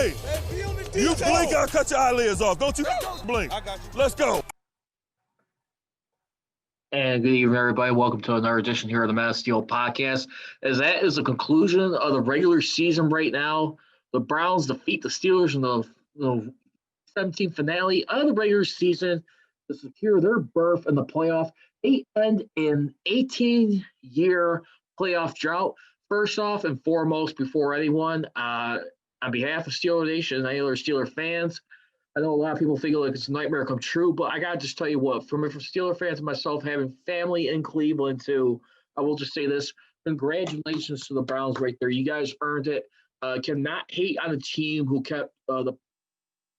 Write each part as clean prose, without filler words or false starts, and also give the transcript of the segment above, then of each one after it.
Hey, you blink, I'll cut your eyelids off. Don't you blink. I got you. Let's go. And good evening, everybody. Welcome to another edition here of the Mass Steel Podcast. As that is the conclusion of the regular season right now, the Browns defeat the Steelers in the 17th finale of the regular season to secure their berth in the playoff. They end an 18-year playoff drought. First off and foremost, before anyone, on behalf of Steeler Nation and any other Steeler fans, I know a lot of people think like it's a nightmare come true, but I got to just tell you what, from Steeler fans and myself having family in Cleveland too, I will just say this. Congratulations to the Browns right there. You guys earned it. Cannot hate on a team who kept the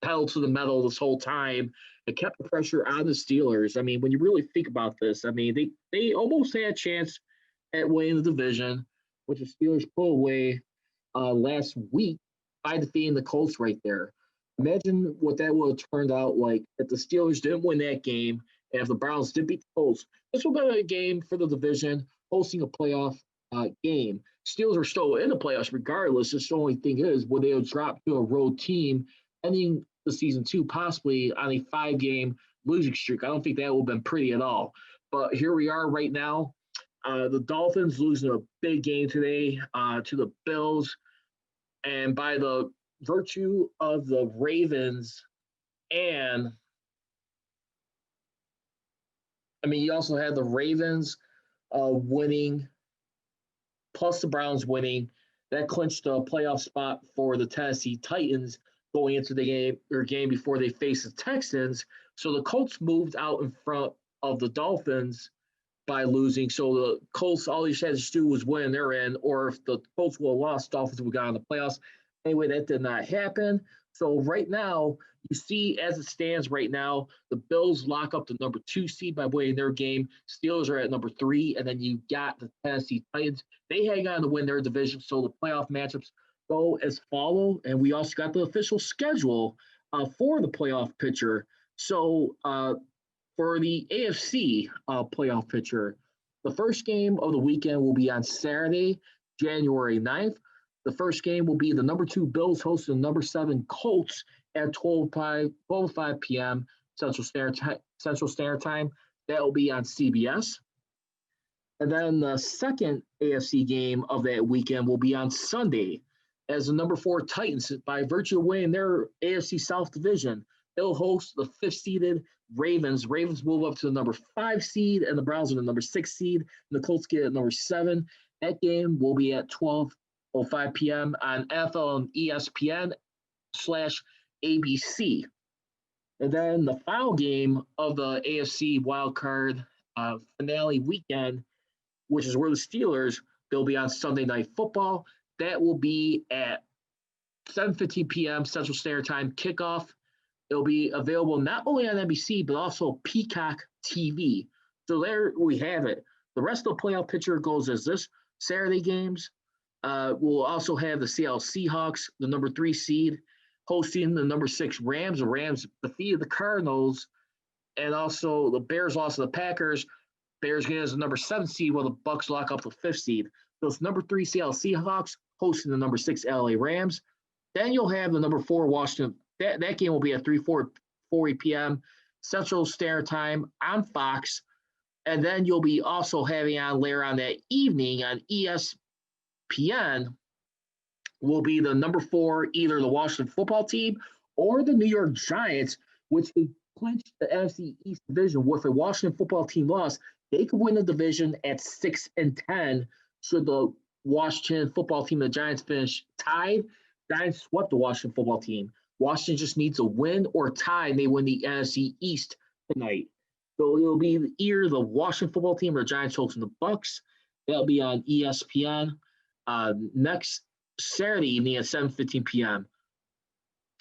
pedal to the metal this whole time. It kept the pressure on the Steelers. I mean, when you really think about this, I mean, they almost had a chance at winning the division, which the Steelers pulled away last week by defeating the Colts right there. Imagine what that would have turned out like if the Steelers didn't win that game and if the Browns did beat the Colts. This would have been a game for the division, hosting a playoff game. Steelers are still in the playoffs regardless. Just the only thing is, would they have dropped to a road team ending the season 2 possibly on a 5-game losing streak? I don't think that would have been pretty at all. But here we are right now. The Dolphins losing a big game today to the Bills. And by the virtue of the Ravens and you also had the Ravens winning plus the Browns winning. That clinched a playoff spot for the Tennessee Titans going into their game before they faced the Texans. So the Colts moved out in front of the Dolphins by losing. So the Colts, all they had to do was win their end, or if the Colts would have lost, Dolphins would have gotten the playoffs. Anyway, that did not happen. So right now, you see as it stands right now, the Bills lock up the number 2 seed by winning their game. Steelers are at number 3, and then you got the Tennessee Titans. They hang on to win their division, so the playoff matchups go as follow. And we also got the official schedule for the playoff picture. So for the AFC playoff picture, the first game of the weekend will be on Saturday, January 9th. The first game will be the number 2 Bills hosting the number 7 Colts at 12:05 p.m. Central Standard Time. That will be on CBS. And then the second AFC game of that weekend will be on Sunday as the number 4 Titans, by virtue of winning their AFC South division, they'll host the 5th-seeded Ravens. Ravens move up to the number 5 seed, and the Browns are the number 6 seed, and the Colts get at number 7. That game will be at 12:05 p.m. on NFL and ESPN/ABC. And then the final game of the AFC wildcard finale weekend, which is where the Steelers, they'll be on Sunday Night Football. That will be at 7:15 p.m. Central Standard Time kickoff. It'll be available not only on NBC, but also Peacock TV. So there we have it. The rest of the playoff picture goes as this. Saturday games, we'll also have the Seattle Seahawks, the number 3 seed, hosting the number 6 Rams. The Rams defeated the Cardinals, and also the Bears lost to the Packers. Bears get as the number 7 seed, while the Bucs lock up the 5th seed. So it's number 3 Seattle Seahawks hosting the number 6 LA Rams. Then you'll have the number 4 Washington. That game will be at 3:40 p.m. Central Standard Time on Fox. And then you'll be also having on later on that evening on ESPN will be the number 4, either the Washington football team or the New York Giants, which could clinch the NFC East division. With a Washington football team loss, they could win the division at 6-10 should the Washington football team and the Giants finish tied. Giants swept the Washington football team. Washington just needs a win or tie, and they win the NFC East tonight. So it'll be either the Washington football team or the Giants hosting the Bucs. That'll be on ESPN next Saturday evening at 7:15 p.m.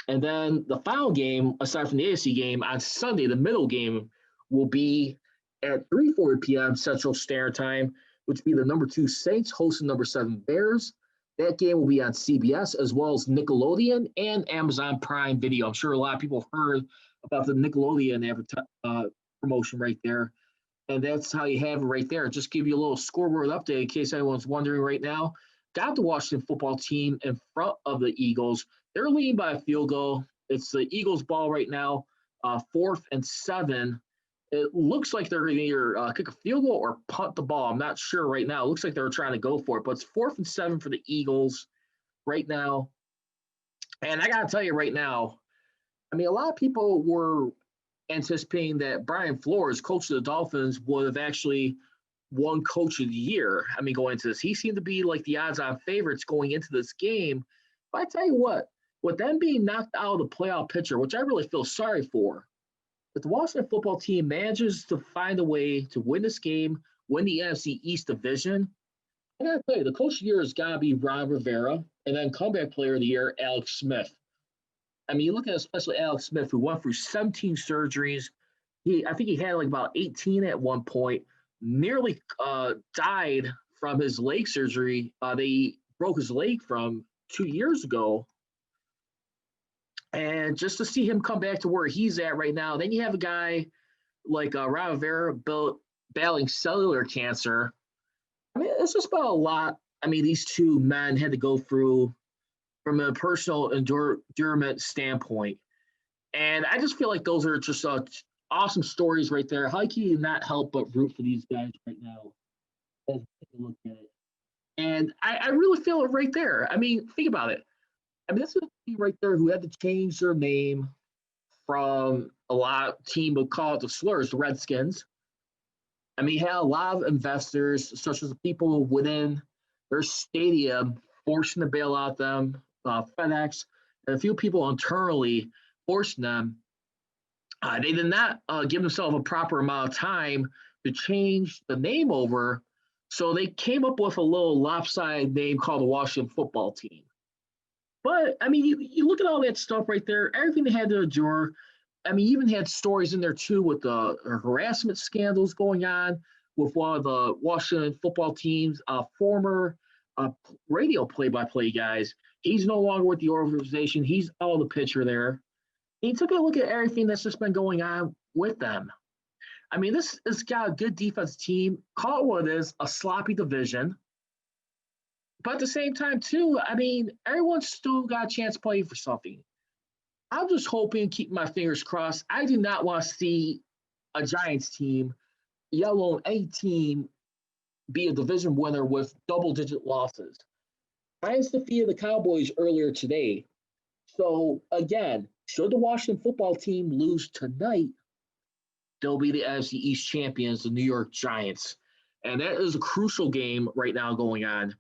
And then the final game, aside from the AFC game, on Sunday, the middle game will be at 3:40 p.m. Central Standard Time, which will be the number 2 Saints hosting number 7 Bears. That game will be on CBS as well as Nickelodeon and Amazon Prime Video. I'm sure a lot of people have heard about the Nickelodeon promotion right there. And that's how you have it right there. Just give you a little scoreboard update in case anyone's wondering right now. Got the Washington football team in front of the Eagles They're leading by a field goal. It's the Eagles' ball right now, 4th and 7. It looks like they're going to either kick a field goal or punt the ball. I'm not sure right now. It looks like they were trying to go for it, but it's 4th and 7 for the Eagles right now. And I got to tell you right now, I mean, a lot of people were anticipating that Brian Flores, coach of the Dolphins, would have actually won Coach of the Year. I mean, going into this, he seemed to be like the odds-on favorites going into this game. But I tell you what, with them being knocked out of the playoff picture, which I really feel sorry for, if the Washington football team manages to find a way to win this game, win the NFC East division, I gotta tell you, the coach of the year has got to be Ron Rivera, and then comeback player of the year, Alex Smith. I mean, you look at especially Alex Smith, who went through 17 surgeries. I think he had like about 18 at one point. Nearly died from his leg surgery. They broke his leg from 2 years ago. And just to see him come back to where he's at right now, then you have a guy like Ron Rivera battling cellular cancer. I mean, it's just about a lot. I mean, these two men had to go through from a personal endurance standpoint. And I just feel like those are just awesome stories right there. How can you not help but root for these guys right now as we take a look at it? And I really feel it right there. I mean, think about it. I mean, this is a team right there who had to change their name from a lot team would call it the Slurs, the Redskins. I mean, he had a lot of investors, such as the people within their stadium, forcing to bail out them, FedEx, and a few people internally forcing them. They did not give themselves a proper amount of time to change the name over, so they came up with a little lopsided name called the Washington Football Team. But, I mean, you look at all that stuff right there, everything they had to endure. I mean, you even had stories in there, too, with the harassment scandals going on with one of the Washington Football Team's former radio play-by-play guys. He's no longer with the organization. He's out of the picture there. And he took a look at everything that's just been going on with them. I mean, this has got a good defense team. Call it what it is, a sloppy division. But at the same time, too, I mean, everyone's still got a chance to play for something. I'm just hoping, keeping my fingers crossed. I do not want to see a Giants team, let alone any team, be a division winner with double-digit losses. Giants defeated the Cowboys earlier today. So, again, should the Washington football team lose tonight, they'll be the NFC East champions, the New York Giants. And that is a crucial game right now going on.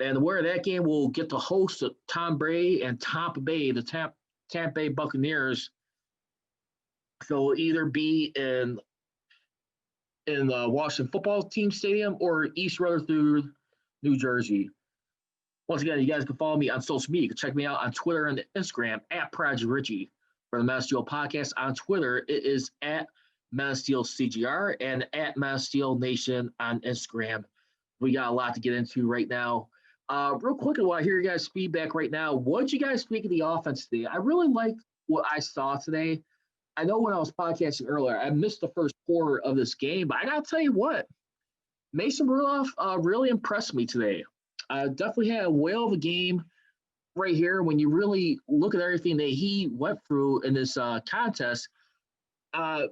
And where that game will get to host Tom Brady and Tampa Bay, the Tampa Bay Buccaneers. So it'll either be in the Washington Football Team Stadium or East Rutherford, New Jersey. Once again, you guys can follow me on social media. You can check me out on Twitter and Instagram at Prodigy Richey. For the Mass Steel Podcast on Twitter, it is at Mass Steel CGR and at Mass Steel Nation on Instagram. We got a lot to get into right now. Real quick, while I hear your guys' feedback right now, what did you guys think of the offense today? I really liked what I saw today. I know when I was podcasting earlier, I missed the first quarter of this game, but I got to tell you what, Mason Rudolph really impressed me today. Definitely had a whale of a game right here when you really look at everything that he went through in this contest. The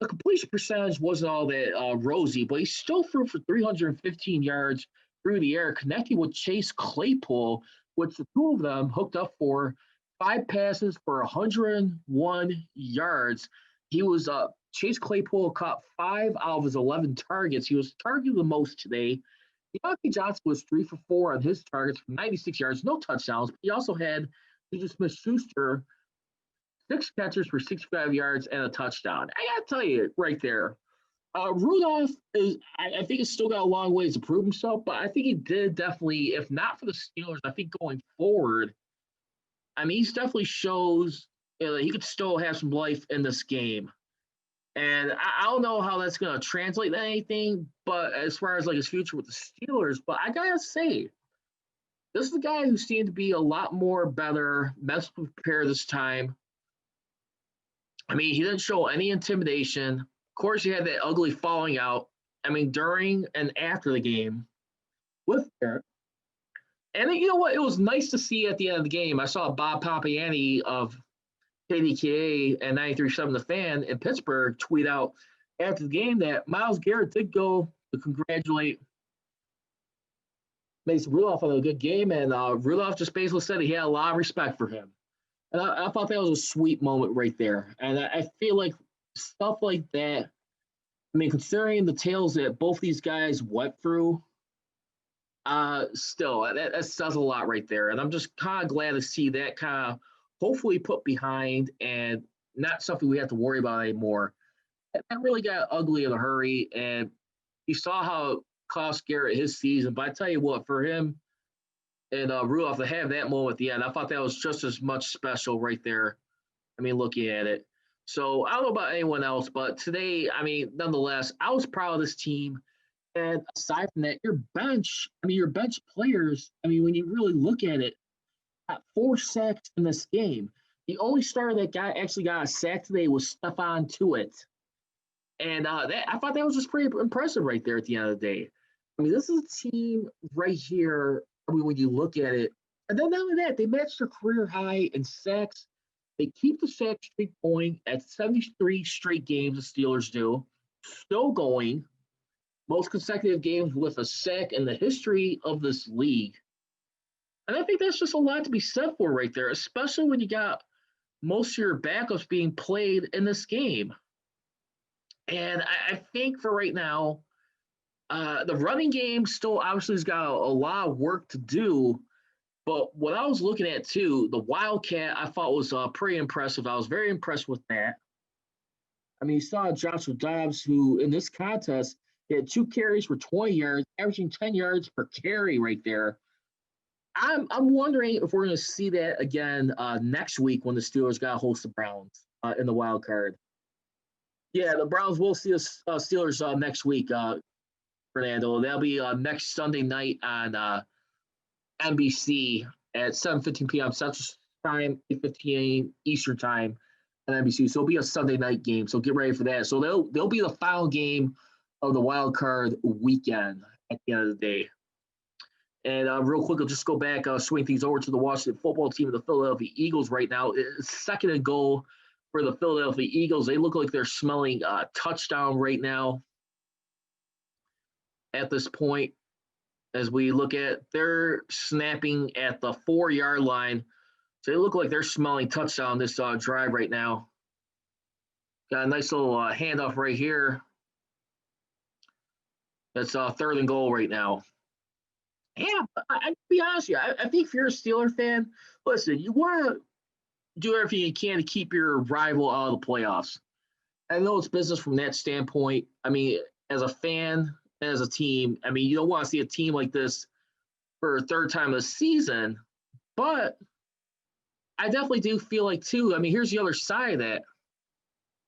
completion percentage wasn't all that rosy, but he still threw for 315 yards through the air, connecting with Chase Claypool, which the two of them hooked up for 5 passes for 101 yards. He was Chase Claypool caught 5 out of his 11 targets. He was targeted the most today. Deontay Johnson was 3 for 4 on his targets for 96 yards, no touchdowns. But he also had Juju Smith-Schuster, 6 catches for 65 yards and a touchdown. I got to tell you right there, Rudolph I think he's still got a long ways to prove himself, but I think he did definitely, if not for the Steelers, I think going forward, I mean, he definitely shows he could still have some life in this game. And I don't know how that's going to translate to anything, but as far as like his future with the Steelers, but I got to say, this is a guy who seemed to be a lot more better, mentally prepared this time. I mean, he didn't show any intimidation. Of course, he had that ugly falling out, I mean, during and after the game with Garrett. And you know what? It was nice to see at the end of the game. I saw Bob Papiani of KDKA and 93.7 The Fan in Pittsburgh tweet out after the game that Myles Garrett did go to congratulate Mason Rudolph on a good game, and Rudolph just basically said he had a lot of respect for him. And I thought that was a sweet moment right there. And I feel like stuff like that, I mean, considering the tales that both these guys went through, still, that says a lot right there. And I'm just kind of glad to see that kind of hopefully put behind and not something we have to worry about anymore. That really got ugly in a hurry. And you saw how it cost Garrett his season. But I tell you what, for him and Rudolph to have that moment at the end, I thought that was just as much special right there. I mean, looking at it. So I don't know about anyone else, but today, I mean, nonetheless, I was proud of this team. And aside from that, your bench players, I mean, when you really look at it, got 4 sacks in this game. The only starter that actually got a sack today was Stephon Tuitt. And I thought that was just pretty impressive right there at the end of the day. I mean, this is a team right here, I mean, when you look at it. And then not only that, they matched their career high in sacks. They keep the sack streak going at 73 straight games, the Steelers do. Still going. Most consecutive games with a sack in the history of this league. And I think that's just a lot to be said for right there, especially when you got most of your backups being played in this game. And I think for right now, the running game still obviously has got a lot of work to do. But what I was looking at, too, the Wildcat, I thought was pretty impressive. I was very impressed with that. I mean, you saw Joshua Dobbs, who in this contest, he had 2 carries for 20 yards, averaging 10 yards per carry right there. I'm wondering if we're going to see that again next week when the Steelers got to host the Browns in the wild card. Yeah, the Browns will see the Steelers next week, Fernando. That'll be next Sunday night on NBC at 7:15 p.m. Central Time, 8:15 Eastern Time on NBC. So it'll be a Sunday night game. So get ready for that. So they'll be the final game of the wild card weekend at the end of the day. And real quick, I'll just go back, swing things over to the Washington football team of the Philadelphia Eagles right now. Second and goal for the Philadelphia Eagles. They look like they're smelling touchdown right now at this point. As we look at, they're snapping at the 4-yard line. So they look like they're smelling touchdown this drive right now. Got a nice little handoff right here. That's third and goal right now. Yeah, I'll be honest with you. I think if you're a Steeler fan, listen, you want to do everything you can to keep your rival out of the playoffs. I know it's business from that standpoint. I mean, as a fan, as a team, I mean, you don't want to see a team like this for a third time of the season, but I definitely do feel like, too, I mean, here's the other side of that.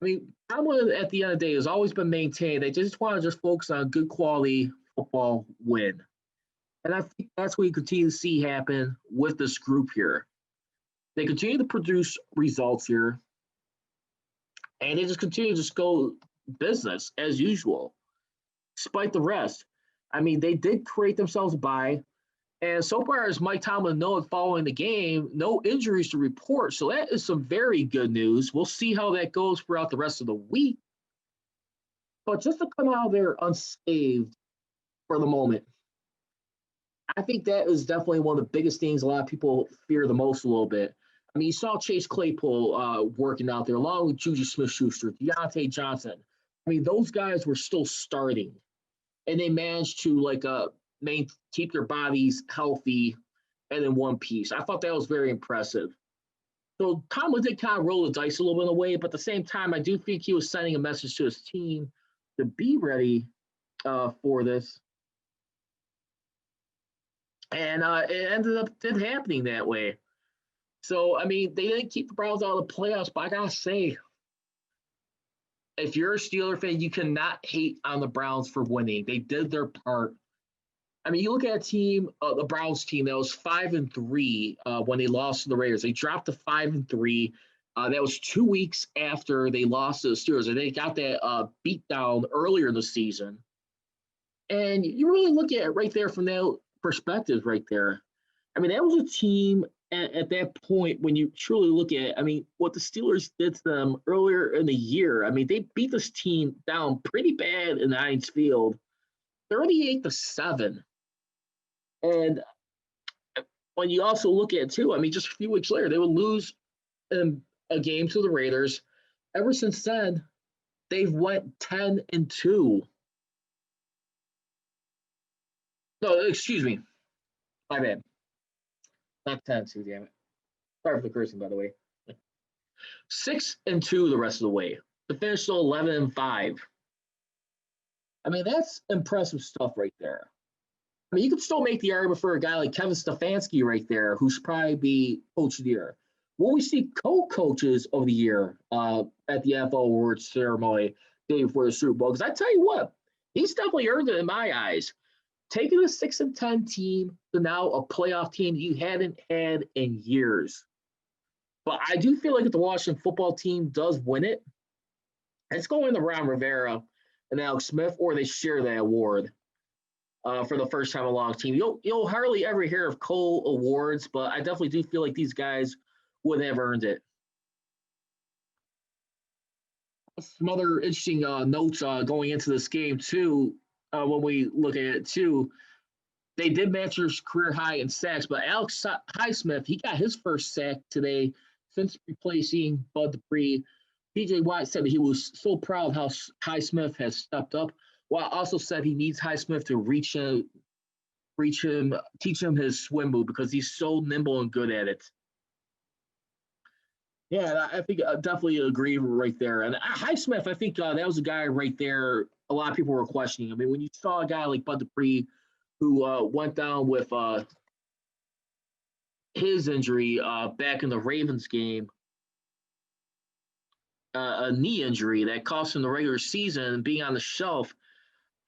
I mean, Tomlin at the end of the day has always been maintained. They just want to just focus on a good quality football win. And I think that's what you continue to see happen with this group here. They continue to produce results here, and they just continue to just go business as usual, despite the rest. I mean, they did create themselves a bye, and so far as Mike Tomlin knows following the game, no injuries to report. So that is some very good news. We'll see how that goes throughout the rest of the week. But just to come out there unscathed for the moment, I think that is definitely one of the biggest things a lot of people fear the most a little bit. I mean, you saw Chase Claypool working out there along with Juju Smith-Schuster, Deontay Johnson. I mean, those guys were still starting, and they managed to keep their bodies healthy and in one piece. I thought that was very impressive. So Tomlin did kind of roll the dice a little bit in a way, but at the same time, I do think he was sending a message to his team to be ready for this. And it ended up happening that way. So, I mean, they didn't keep the Browns out of the playoffs, but I got to say, if you're a Steeler fan, you cannot hate on the Browns for winning. They did their part. I mean, you look at a team, the Browns team, that was 5-3 when they lost to the Raiders. They dropped to 5-3. That was 2 weeks after they lost to the Steelers. And they got that beat down earlier in the season. And you really look at it right there from that perspective right there. I mean, that was a team at that point when you truly look at it. I mean, what the Steelers did to them earlier in the year. I mean, they beat this team down pretty bad in Heinz Field, 38-7. And when you also look at it too, I mean, just a few weeks later, they would lose a game to the Raiders. Ever since then, they've went 10-2. No, excuse me. My bad. Not 10-2, damn it. Sorry for the cursing, by the way. 6-2 the rest of the way. To finish to 11-5. I mean, that's impressive stuff right there. I mean, you could still make the argument for a guy like Kevin Stefanski right there, who should probably be coach of the year. Will we see co-coaches of the year at the NFL Awards ceremony day before the Super Bowl? Because I tell you what, he's definitely earned it in my eyes. Taking a 6-10 team to now a playoff team you hadn't had in years. But I do feel like if the Washington football team does win it, it's going to Ron Rivera and Alex Smith, or they share that award for the first time a long team. You'll hardly ever hear of co-awards, but I definitely do feel like these guys would have earned it. Some other interesting notes going into this game, too, when we look at it, too. They did match his career high in sacks, but Alex Highsmith, he got his first sack today since replacing Bud Dupree. P.J. Watt said that he was so proud how Highsmith has stepped up. Watt also said he needs Highsmith to reach him, teach him his swim move because he's so nimble and good at it. Yeah, I think I definitely agree right there. And Highsmith, I think that was a guy right there a lot of people were questioning. I mean, when you saw a guy like Bud Dupree who went down with his injury back in the Ravens game, a knee injury that cost him the regular season, being on the shelf.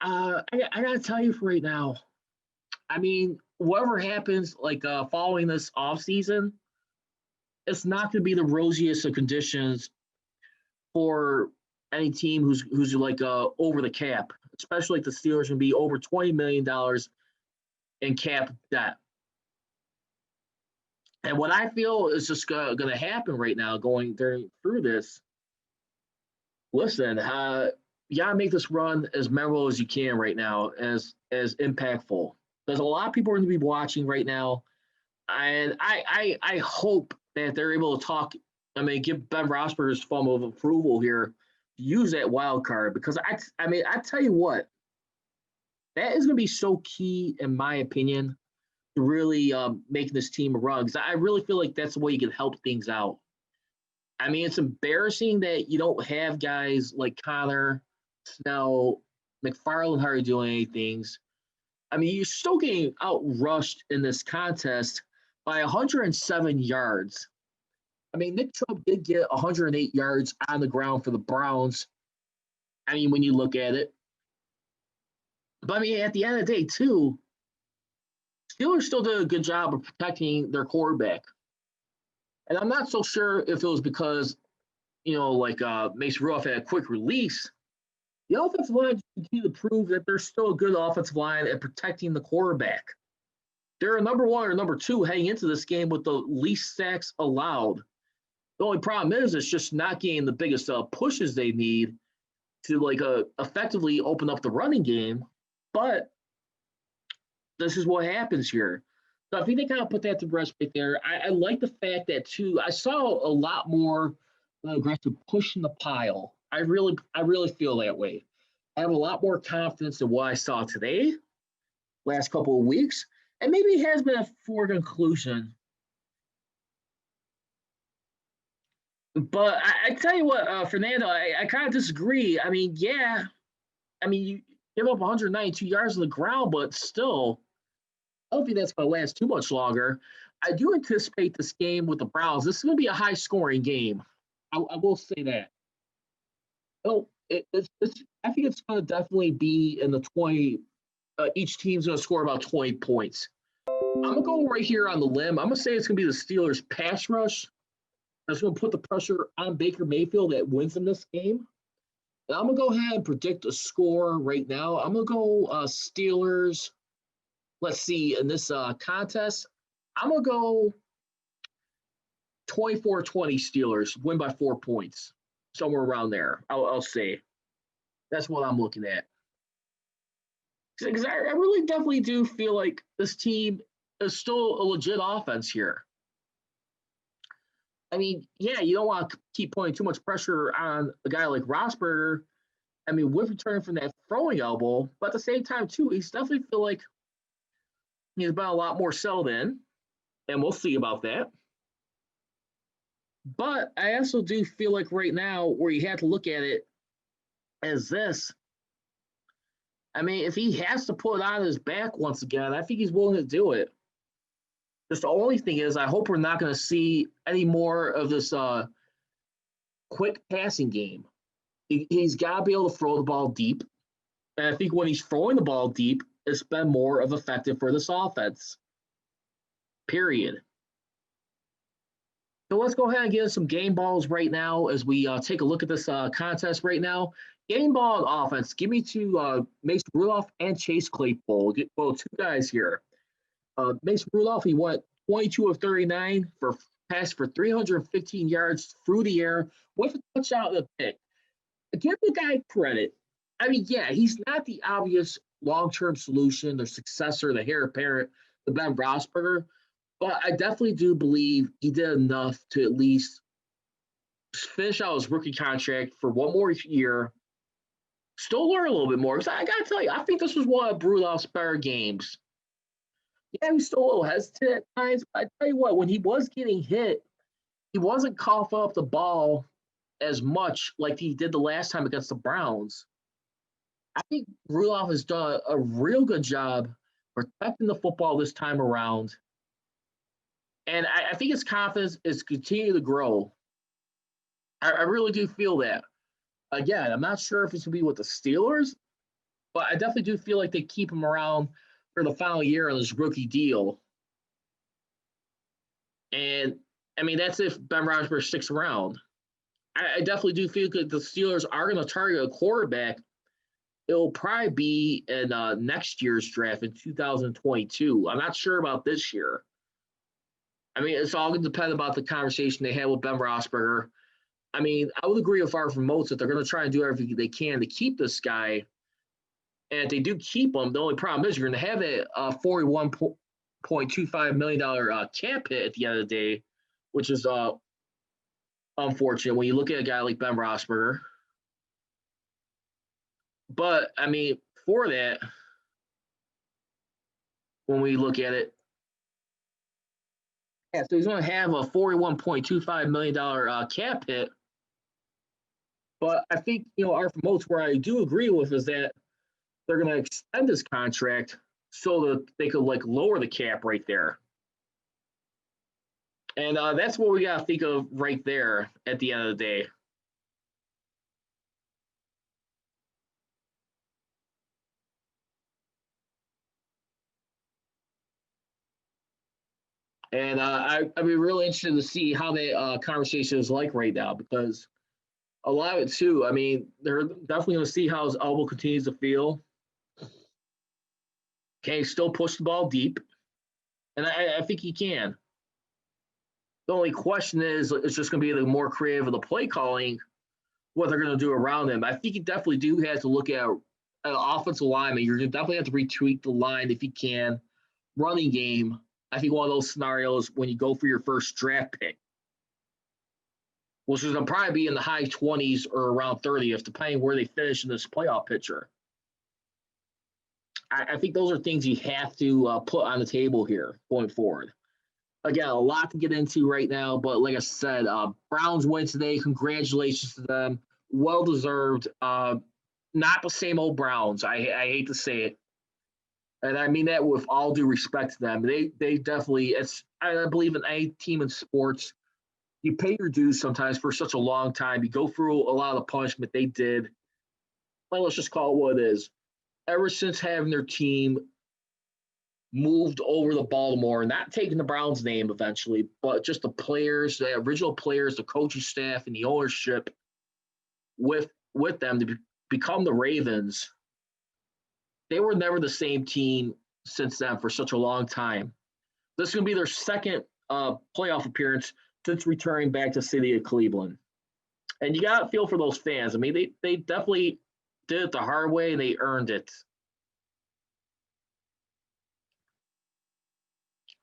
I got to tell you for right now, I mean, whatever happens, like following this offseason, it's not going to be the rosiest of conditions for any team who's like over the cap, especially like the Steelers going to be over $20 million in cap debt. And what I feel is just going to happen right now going through this, listen, you got to make this run as memorable as you can right now, as impactful. There's a lot of people are going to be watching right now, and I hope that they're able to talk. I mean, give Ben Roethlisberger's form of approval here, use that wild card, because I mean, I tell you what, that is going to be so key, in my opinion, to really making this team a run. Because I really feel like that's the way you can help things out. I mean, it's embarrassing that you don't have guys like Connor, Snell, McFarland hardly doing anything. I mean, you're still getting outrushed in this contest by 107 yards. I mean, Nick Chubb did get 108 yards on the ground for the Browns. I mean, when you look at it. But, I mean, at the end of the day, too, Steelers still did a good job of protecting their quarterback. And I'm not so sure if it was because, like Mason Rudolph had a quick release. The offensive line continue to prove that they're still a good offensive line at protecting the quarterback. They're a number one or number two heading into this game with the least sacks allowed. The only problem is it's just not getting the biggest pushes they need to effectively open up the running game. But this is what happens here. So I think they kind of put that to rest right there. I like the fact that, too, I saw a lot more aggressive push in the pile. I really feel that way. I have a lot more confidence in what I saw today, last couple of weeks, and maybe it has been a foregone conclusion. But I tell you what, Fernando, I kind of disagree. I mean, yeah, you give up 192 yards on the ground, but still, I don't think that's going to last too much longer. I do anticipate this game with the Browns. This is going to be a high-scoring game. I will say that. Oh, I think it's going to definitely be in the 20. Each team's going to score about 20 points. I'm going to go right here on the limb. I'm going to say it's going to be the Steelers' pass rush that's going to put the pressure on Baker Mayfield that wins in this game. And I'm going to go ahead and predict a score right now. I'm going to go Steelers. Let's see, in this contest, I'm going to go 24-20 Steelers, win by 4 points, somewhere around there. I'll say. That's what I'm looking at. Because I really definitely do feel like this team is still a legit offense here. I mean, yeah, you don't want to keep putting too much pressure on a guy like Rosberger. I mean, with returning from that throwing elbow, but at the same time, too, he's definitely feel like he's been a lot more settled in, and we'll see about that. But I also do feel like right now, where you have to look at it as this, I mean, if he has to put it on his back once again, I think he's willing to do it. Just the only thing is, I hope we're not going to see any more of this quick passing game. He's got to be able to throw the ball deep. And I think when he's throwing the ball deep, it's been more of effective for this offense. Period. So let's go ahead and get some game balls right now as we take a look at this contest right now. Game ball and offense. Give me to Mason Rudolph and Chase Claypool. Well, two guys here. Mason Rudolph, he went 22 of 39 for pass for 315 yards through the air with a touchdown and a pick. Give the guy credit. I mean, yeah, he's not the obvious long-term solution, the successor, the heir apparent, the Ben Roethlisberger, but I definitely do believe he did enough to at least finish out his rookie contract for one more year, still learn a little bit more. Because I got to tell you, I think this was one of Rudolph's better games. Yeah, he was still a little hesitant at times, but I tell you what, when he was getting hit, he wasn't coughing up the ball as much like he did the last time against the Browns. I think Rudolph has done a real good job protecting the football this time around. And I think his confidence is continuing to grow. I really do feel that. Again, I'm not sure if it's going to be with the Steelers, but I definitely do feel like they keep him around for the final year on his rookie deal. And, I mean, that's if Ben Roethlisberger sticks around. I definitely do feel that the Steelers are going to target a quarterback. It'll probably be in next year's draft in 2022. I'm not sure about this year. I mean, it's all going to depend about the conversation they had with Ben Roethlisberger. I mean, I would agree with our promotes that they're going to try and do everything they can to keep this guy. And if they do keep him, the only problem is you're going to have a $41.25 million cap hit at the end of the day, which is unfortunate when you look at a guy like Ben Roethlisberger. But, I mean, for that, when we look at it, yeah, so he's going to have a $41.25 million cap hit. But I think, our promotes where I do agree with is that they're going to extend his contract so that they could, lower the cap right there. And that's what we got to think of right there at the end of the day. And I'd be really interested to see how the conversation is like right now because a lot of it, too, I mean, they're definitely going to see how his elbow continues to feel. Can he still push the ball deep? And I think he can. The only question is, it's just going to be the more creative of the play calling, what they're going to do around him. I think you definitely do have to look at an offensive lineman. You're going to definitely have to retweak the line if you can. Running game, I think one of those scenarios when you go for your first draft pick, which is going to probably be in the high 20s or around 30th, depending where they finish in this playoff picture. I think those are things you have to put on the table here going forward. Again, a lot to get into right now, but like I said, Browns win today. Congratulations to them. Well-deserved. Not the same old Browns. I hate to say it. And I mean that with all due respect to them. They definitely, I believe in any team in sports, you pay your dues sometimes for such a long time. You go through a lot of the punishment they did. Well, let's just call it what it is. Ever since having their team moved over to Baltimore, not taking the Browns' name eventually, but just the players, the original players, the coaching staff, and the ownership with them to become the Ravens, they were never the same team since then for such a long time. This is going to be their second playoff appearance since returning back to the city of Cleveland. And you got to feel for those fans. I mean, they definitely did it the hard way, and they earned it.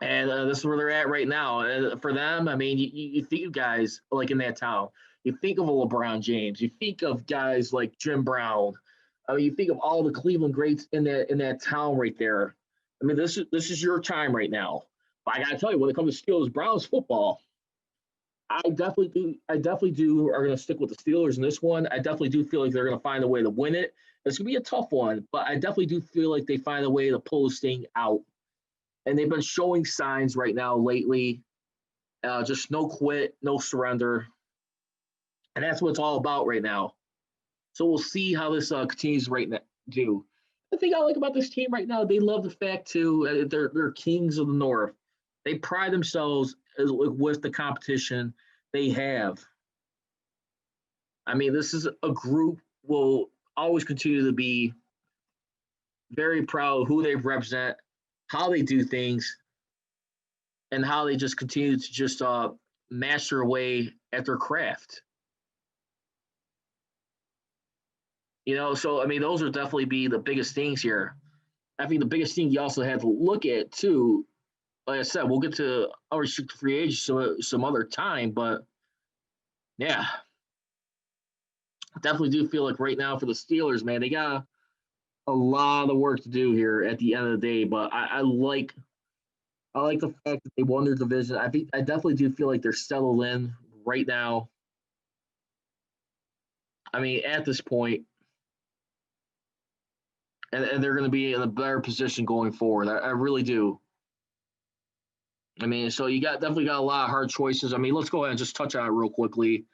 And this is where they're at right now. For them, I mean, you think of guys like in that town. You think of a LeBron James. You think of guys like Jim Brown. I mean, you think of all the Cleveland greats in that town right there. I mean, this is your time right now. But I got to tell you, when it comes to Steelers Browns football, I definitely do are going to stick with the Steelers in this one. I definitely do feel like they're going to find a way to win it. It's going to be a tough one, but I definitely do feel like they find a way to pull this thing out. And they've been showing signs right now lately, just no quit, no surrender. And that's what it's all about right now. So we'll see how this continues right now. The thing I like about this team right now, they love the fact, too, they're kings of the North. They pride themselves with the competition they have. I mean, this is a group will always continue to be very proud of who they represent, how they do things, and how they just continue to just master away at their craft. So I mean, those would definitely be the biggest things here. I think the biggest thing you also have to look at too, like I said, we'll get to unrestricted free agents some other time, but yeah, definitely do feel like right now for the Steelers, man, they got a lot of work to do here at the end of the day. But I like the fact that they won their division. I definitely do feel like they're settled in right now. I mean, at this point, and they're going to be in a better position going forward. I really do. I mean, so you definitely got a lot of hard choices. I mean, let's go ahead and just touch on it real quickly.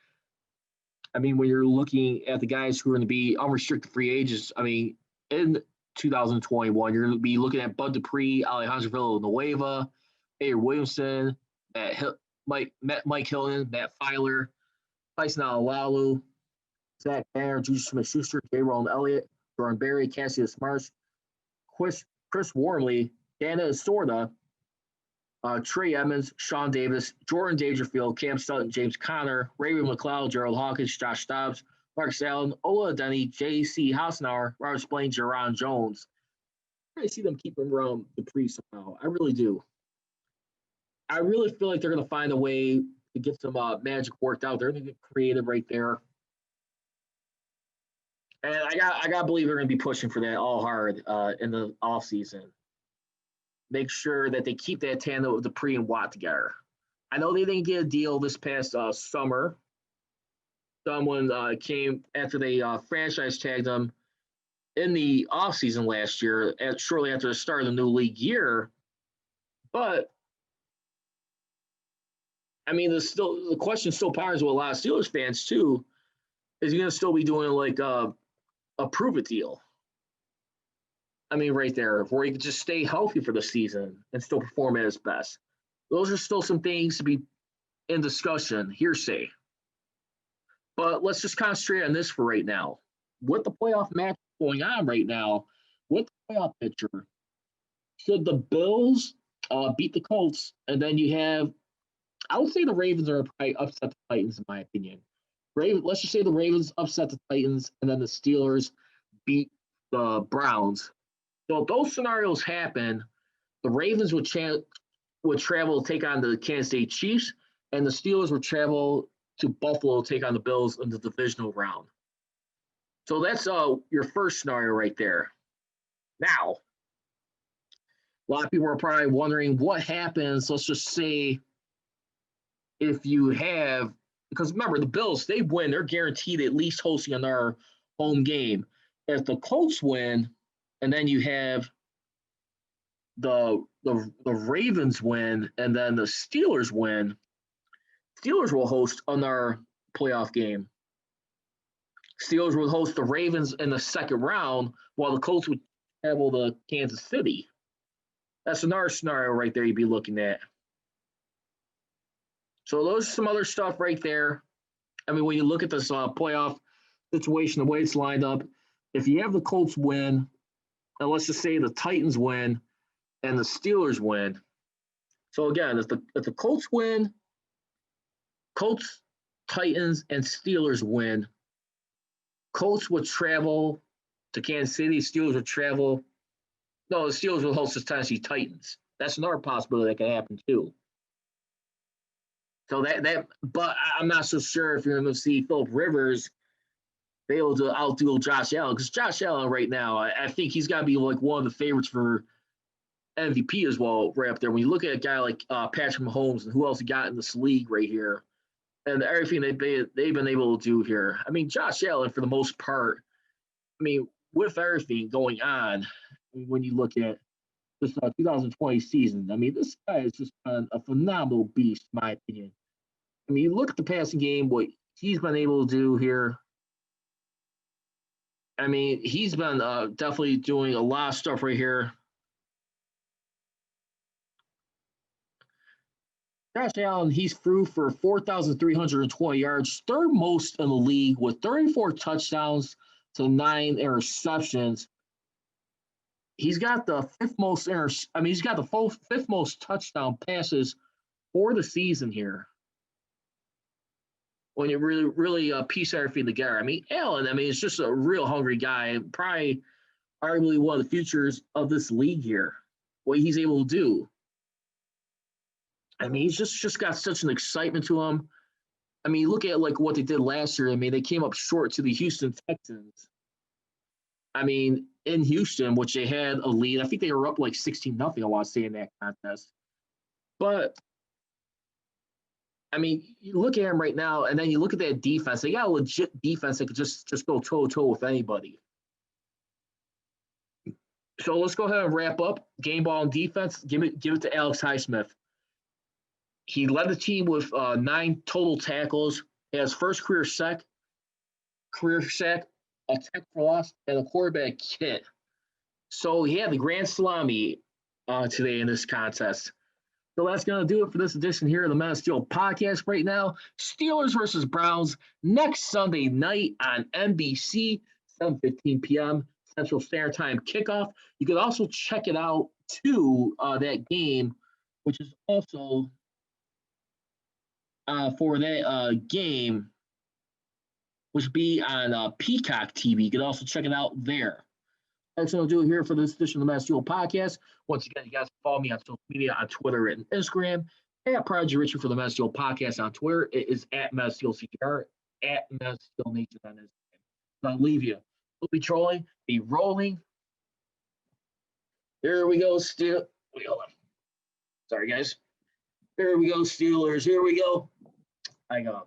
I mean, when you're looking at the guys who are going to be unrestricted free agents, I mean, in 2021, you're going to be looking at Bud Dupree, Alejandro Villanueva, A. Williamson, Mike Hilton, Matt Filer, Tyson Alalu, Zach Banner, Juju Smith-Schuster, J. Roland Elliott, Jordan Berry, Cassius Marsh, Chris Wormley, Dana Esorda, Trey Edmonds, Sean Davis, Jordan Dangerfield, Cam Sutton, James Conner, Raven McLeod, Gerald Hawkins, Josh Dobbs, Marcus Allen, Ola Denny, J.C. Hasenauer, Robert Splain, Jerron Jones. I see them keeping around Dupree somehow. I really do. I really feel like they're going to find a way to get some magic worked out. They're going to get creative right there. And I got to believe they're going to be pushing for that all hard in the offseason. Make sure that they keep that tandem of Dupree and Watt together. I know they didn't get a deal this past summer. Someone came after they franchise tagged them in the offseason last year, shortly after the start of the new league year. But, I mean, the question still powers with a lot of Steelers fans, too. Is he going to still be doing like a prove-it deal? I mean, right there, where he could just stay healthy for the season and still perform at his best. Those are still some things to be in discussion, hearsay. But let's just concentrate on this for right now. With the playoff match going on right now, with the playoff picture, should the Bills beat the Colts, and then you have, I would say the Ravens are probably upset the Titans, in my opinion. Let's just say the Ravens upset the Titans, and then the Steelers beat the Browns. So if those scenarios happen, the Ravens would travel to take on the Kansas City Chiefs, and the Steelers would travel to Buffalo to take on the Bills in the divisional round. So that's your first scenario right there. Now, a lot of people are probably wondering what happens, let's just say, if you have, because remember, the Bills, they win, they're guaranteed at least hosting another home game. If the Colts win, and then you have the Ravens win, and then the Steelers win, Steelers will host another playoff game. Steelers will host the Ravens in the second round, while the Colts would travel to Kansas City. That's another scenario right there you'd be looking at. So those are some other stuff right there. I mean, when you look at this playoff situation, the way it's lined up, if you have the Colts win, and let's just say the Titans win and the Steelers win, So again, if the Colts win, Colts, Titans, and Steelers win, Colts would travel to Kansas City. Steelers would travel. No, the Steelers will host the Tennessee Titans. That's another possibility that could happen too. So but I'm not so sure if you're going to see Philip Rivers be able to outdo Josh Allen, because Josh Allen right now, I think he's got to be like one of the favorites for MVP as well, right up there. When you look at a guy like Patrick Mahomes and who else he got in this league right here, and everything they've been able to do here. I mean, Josh Allen, for the most part, I mean, with everything going on, when you look at this 2020 season, I mean, this guy has just been a phenomenal beast, in my opinion. I mean, you look at the passing game, what he's been able to do here. I mean, he's been definitely doing a lot of stuff right here. Josh Allen, he's through for 4,320 yards, third most in the league with 34 touchdowns to 9 interceptions. He's got the fifth most fifth most touchdown passes for the season here. When you really piece everything together. I mean, Allen, is just a real hungry guy, probably arguably one of the futures of this league here, what he's able to do. I mean, he's just got such an excitement to him. I mean, look at like what they did last year. I mean, they came up short to the Houston Texans. I mean, in Houston, which they had a lead. I think they were up like 16-0, I want to say, in that contest. But I mean, you look at him right now, and then you look at that defense. They got a legit defense that could just go toe-to-toe with anybody. So let's go ahead and wrap up. Game ball and defense, give it to Alex Highsmith. He led the team with 9 total tackles. He has first career sack, a tackle for loss, and a quarterback hit. So he had the grand salami today in this contest. So that's going to do it for this edition here of the Men of Steel podcast right now. Steelers versus Browns next Sunday night on NBC, 7:15 p.m. Central Standard Time kickoff. You can also check it out, too, that game, which is also for that game, which be on Peacock TV. You can also check it out there. That's going to do it here for this edition of the Men of Steel podcast. Once again, you guys can follow me on social media on Twitter and Instagram. At Prodigy Richey for the Men of Steel podcast on Twitter. It is at Men of Steel CTR, at Men of Steel Nation on Instagram. So I'll leave you. We'll be trolling, be rolling. Here we go, Steel. Wait, hold on. Sorry, guys. Here we go, Steelers. Here we go. I go.